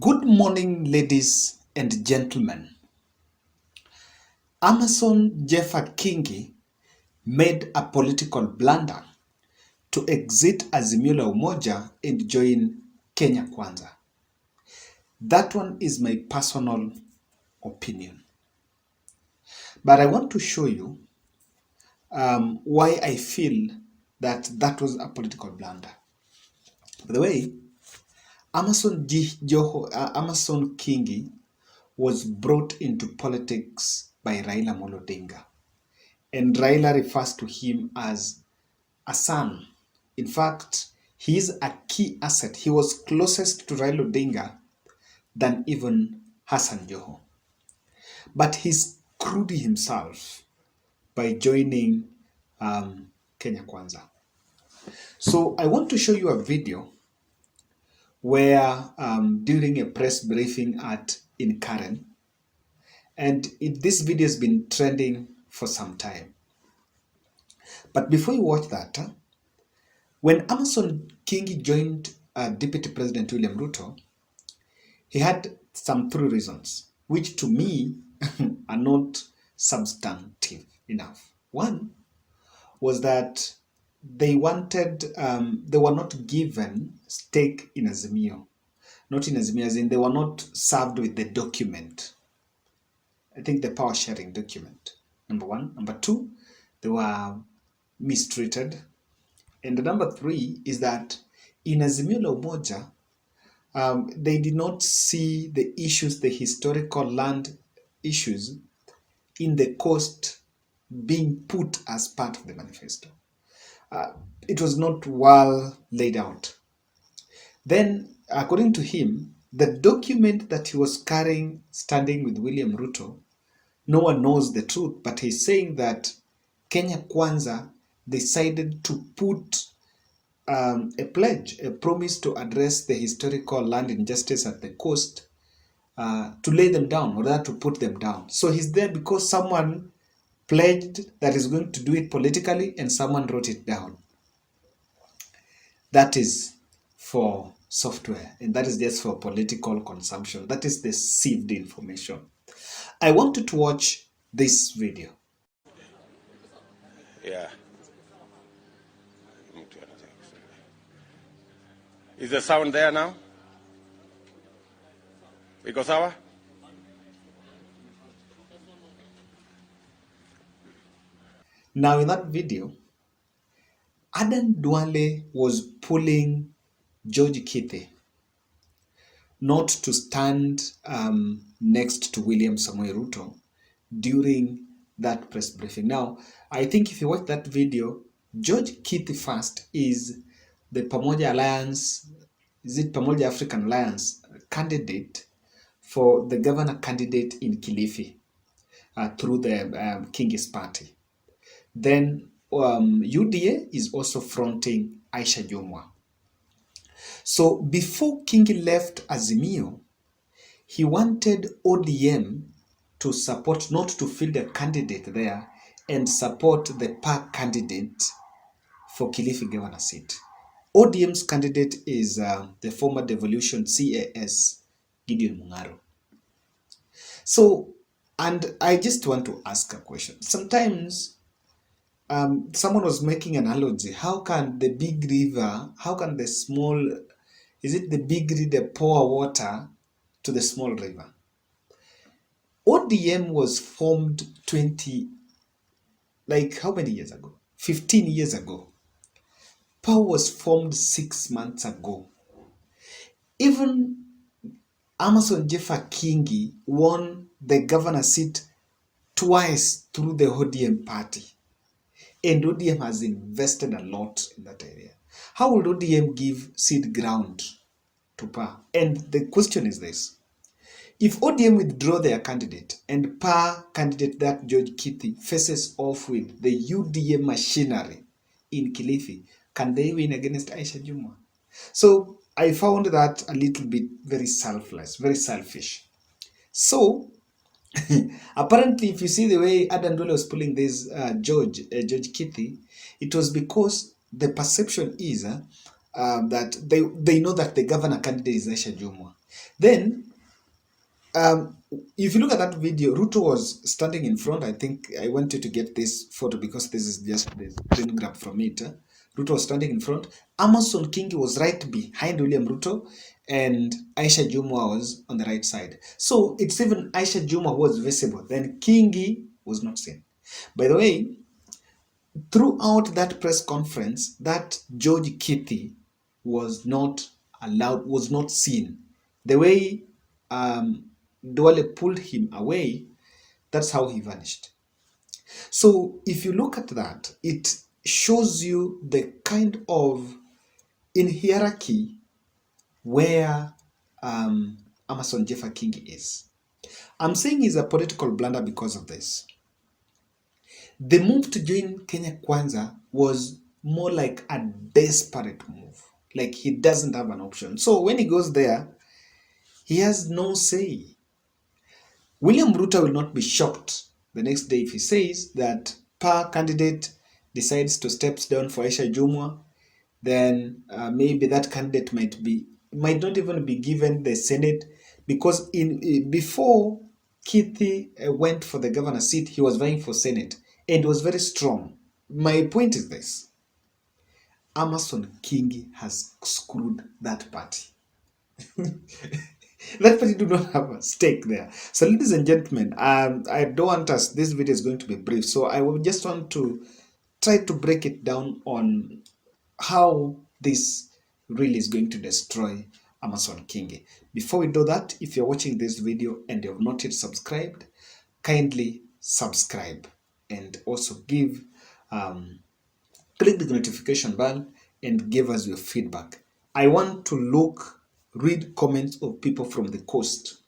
Good morning, ladies and gentlemen. Amason Kingi made a political blunder to exit Azimio la Umoja and join Kenya Kwanza. That one is my personal opinion. But I want to show you why I feel that was a political blunder. By the way, Amason Kingi was brought into politics by Raila Amolo Odinga. And Raila refers to him as a son. In fact, he is a key asset. He was closest to Raila Odinga than even Hassan Joho. But he screwed himself by joining Kenya Kwanza. So I want to show you a video where during a press briefing in Karen, and this video has been trending for some time. But before you watch that, when Amason Kingi joined Deputy President William Ruto, he had some three reasons, which to me are not substantive enough. One was that they wanted, they were not given stake in Azimio. Not in Azimio, as in they were not served with the document. I think the power sharing document, number one. Number two, they were mistreated. And the number three is that in Azimio la Umoja, they did not see the issues, the historical land issues in the coast being put as part of the manifesto. It was not well laid out. Then, according to him, the document that he was carrying standing with William Ruto, no one knows the truth, but he's saying that Kenya Kwanza decided to put a pledge, a promise to address the historical land injustice at the coast, to lay them down, or rather to put them down. So he's there because someone pledged that is going to do it politically and someone wrote it down. That is for software, and that is just for political consumption. That is the sieved information. I wanted to watch this video. Yeah. Is the sound there now? Iko sawa? Now in that video, Adan Duale was pulling George Kithi not to stand next to William Samoei Ruto during that press briefing. Now, I think if you watch that video, George Kithi first is the Pamoja Alliance, is it Pamoja African Alliance candidate for the governor candidate in Kilifi through the Kingi's party. Then UDA is also fronting Aisha Jumwa. So before Kingi left Azimio, he wanted ODM to support, not to field a candidate there, and support the PAC candidate for Kilifi governor seat. ODM's candidate is the former devolution CAS, Gideon Mungaro. So, and I just want to ask a question. Sometimes someone was making an analogy. How can the big river, how can the small, is it the big river pour water to the small river? ODM was formed how many years ago? 15 years ago. PAW was formed 6 months ago. Even Amason Kingi won the governor seat twice through the ODM party. And ODM has invested a lot in that area. How will ODM give seed ground to PAW? And the question is this. If ODM withdraw their candidate and PAW candidate that George Kithi faces off with the UDA machinery in Kilifi, can they win against Aisha Jumwa? So I found that a little bit very selfless, very selfish. So apparently, if you see the way Adan Duale was pulling this George Kithi, it was because the perception is that they know that the governor candidate is Aisha Jumwa. Then, if you look at that video, Ruto was standing in front. I think I want you to get this photo because this is just the screen grab from it. Ruto was standing in front. Amason Kingi was right behind William Ruto, and Aisha Jumwa was on the right side. So it's even Aisha Jumwa who was visible. Then Kingi was not seen. By the way, throughout that press conference, that George Kithi was not allowed, was not seen. The way Duale pulled him away, that's how he vanished. So if you look at that, it shows you the kind of in hierarchy where Amason Jeffer Kingi is. I'm saying he's a political blunder because of this. The move to join Kenya Kwanza was more like a desperate move. Like he doesn't have an option. So when he goes there, he has no say. William Ruto will not be shocked the next day if he says that per candidate decides to step down for Aisha Jumwa, then maybe that candidate might not even be given the Senate, because before Kithi went for the governor seat, he was vying for Senate and was very strong. My point is this: Amason Kingi has screwed that party. That party do not have a stake there. So, ladies and gentlemen, I don't want us. This video is going to be brief, so I will just want to try to break it down on how this really is going to destroy Amason Kingi. Before we do that, if you're watching this video and you have not yet subscribed, kindly subscribe and also click the notification bell and give us your feedback. I want to read comments of people from the coast,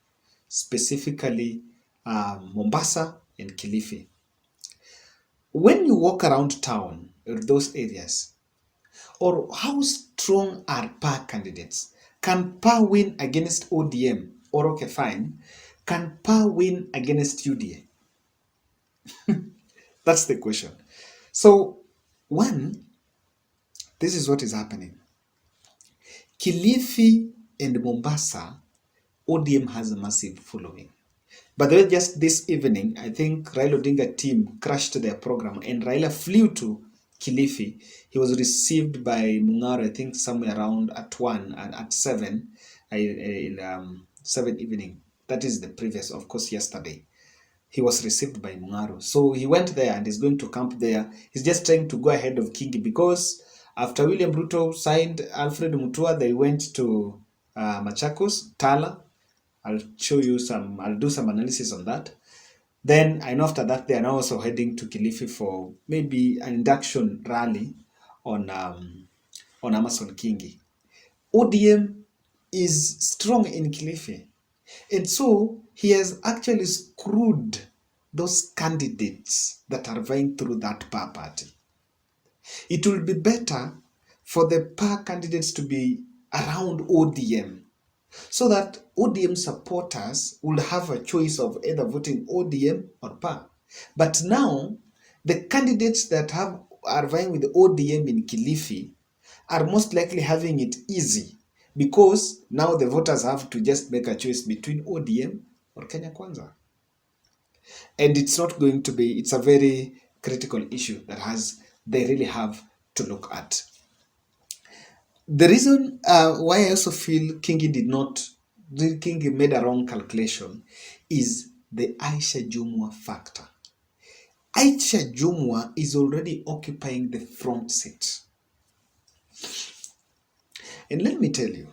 specifically Mombasa and Kilifi. When you walk around town or those areas, or how strong are PA candidates? Can PA win against ODM? Or okay, fine. Can PA win against UDA? That's the question. So, one, this is what is happening. Kilifi and Mombasa, ODM has a massive following. By the way, just this evening, I think Raila Odinga team crashed their program and Raila flew to Kilifi. He was received by Mungaro, I think somewhere around at 1 and at 7 in 7 evening. That is the previous, of course, yesterday. He was received by Mungaro. So he went there and is going to camp there. He's just trying to go ahead of Kingi because after William Ruto signed Alfred Mutua, they went to Machakos, Tala. I'll do some analysis on that. Then I know after that they are now also heading to Kilifi for maybe an induction rally on Amason Kingi. ODM is strong in Kilifi. And so he has actually screwed those candidates that are vying through that PA party. It will be better for the PA candidates to be around ODM so that ODM supporters will have a choice of either voting ODM or PA. But now, the candidates that are vying with ODM in Kilifi are most likely having it easy because now the voters have to just make a choice between ODM or Kenya Kwanza. And it's not going to be, it's a very critical issue that they really have to look at. The reason why I also feel Kingi made a wrong calculation is the Aisha Jumwa factor. Aisha Jumwa is already occupying the front seat. And let me tell you,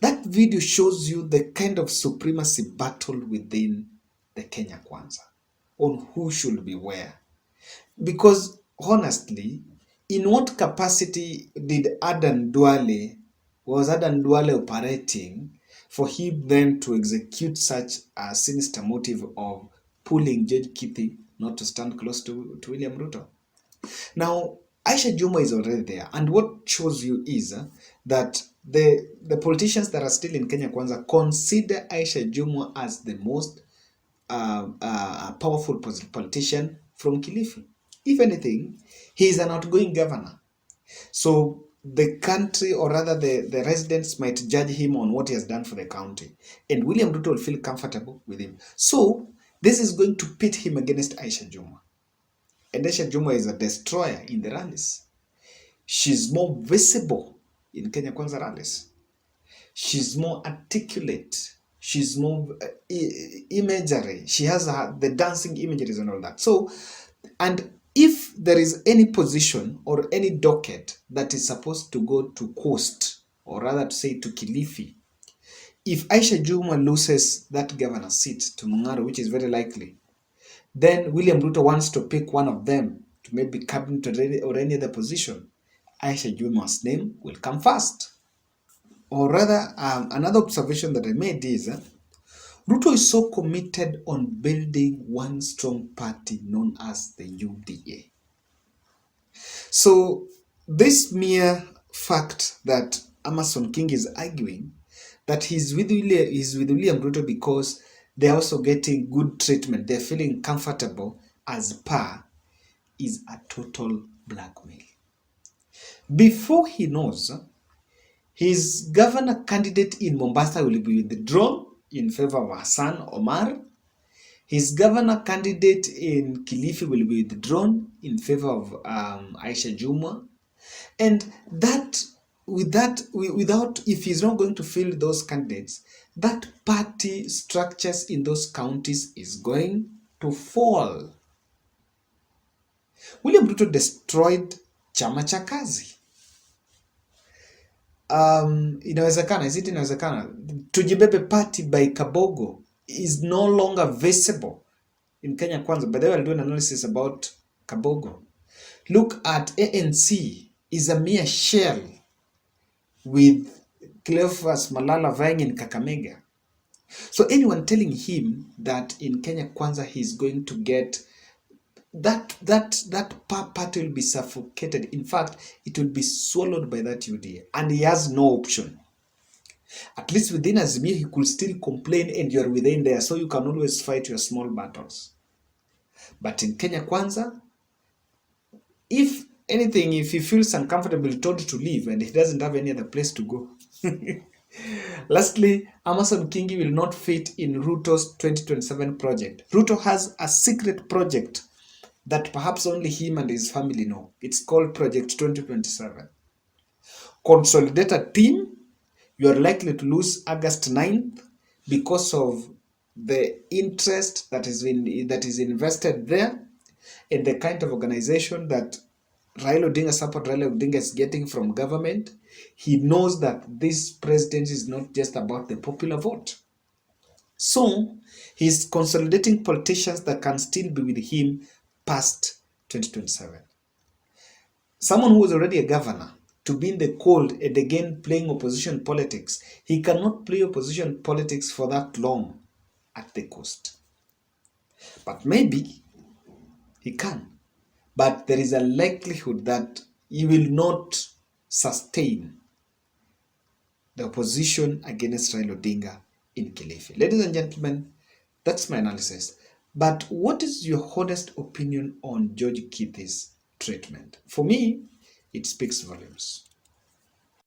that video shows you the kind of supremacy battle within the Kenya Kwanza on who should be where. Because honestly, in what capacity was Adan Duale operating for him then to execute such a sinister motive of pulling Judge Kithi not to stand close to William Ruto? Now, Aisha Jumwa is already there, and what shows you is that the politicians that are still in Kenya Kwanza consider Aisha Jumwa as the most powerful politician from Kilifi. If anything, he is an outgoing governor. So the country, or rather the residents, might judge him on what he has done for the county. And William Ruto will feel comfortable with him. So this is going to pit him against Aisha Jumwa. And Aisha Jumwa is a destroyer in the rallies. She's more visible in Kenya Kwanza rallies. She's more articulate. She's more imagery. She has the dancing imageries and all that. So, and if there is any position or any docket that is supposed to go to Coast, or rather to say to Kilifi, if Aisha Jumwa loses that governor seat to Mung'aro, which is very likely, then William Ruto wants to pick one of them to maybe cabinet or any other position. Aisha Jumwa's name will come first. Or rather, another observation that I made is Ruto is so committed on building one strong party known as the UDA. So this mere fact that Amason Kingi is arguing that he's with William Ruto because they're also getting good treatment, they're feeling comfortable as per, is a total blackmail. Before he knows, his governor candidate in Mombasa will be withdrawn in favor of Hassan Omar. His governor candidate in Kilifi will be withdrawn in favor of Aisha Jumwa. And that, without, if he's not going to fill those candidates, that party structures in those counties is going to fall. William Ruto destroyed chama cha kazi. Inawezekana, is it inawezekana? Tujibebe party by Kabogo is no longer visible in Kenya Kwanza. But they will do an analysis about Kabogo. Look at ANC, is a mere shell with Cleophas Malala vying in Kakamega. So anyone telling him that in Kenya Kwanza he's going to get that party will be suffocated. In fact, it will be swallowed by that UDA, and he has no option. At least within Azimio, he could still complain, and you're within there, so you can always fight your small battles. But in Kenya Kwanza, if anything, if he feels uncomfortable, told to leave, and he doesn't have any other place to go. Lastly, Amason Kingi will not fit in Ruto's 2027 project. Ruto has a secret project that perhaps only him and his family know. It's called Project 2027. Consolidate a team. You are likely to lose August 9th because of the interest that is invested there, and the kind of organization that Raila Odinga is getting from government. He knows that this presidency is not just about the popular vote. So he's consolidating politicians that can still be with him past 2027. Someone who was already a governor, to be in the cold and again playing opposition politics, he cannot play opposition politics for that long at the coast. But maybe he can. But there is a likelihood that he will not sustain the opposition against Raila Odinga in Kilifi. Ladies and gentlemen, that's my analysis. But what is your honest opinion on George Kithi's treatment? For me, it speaks volumes.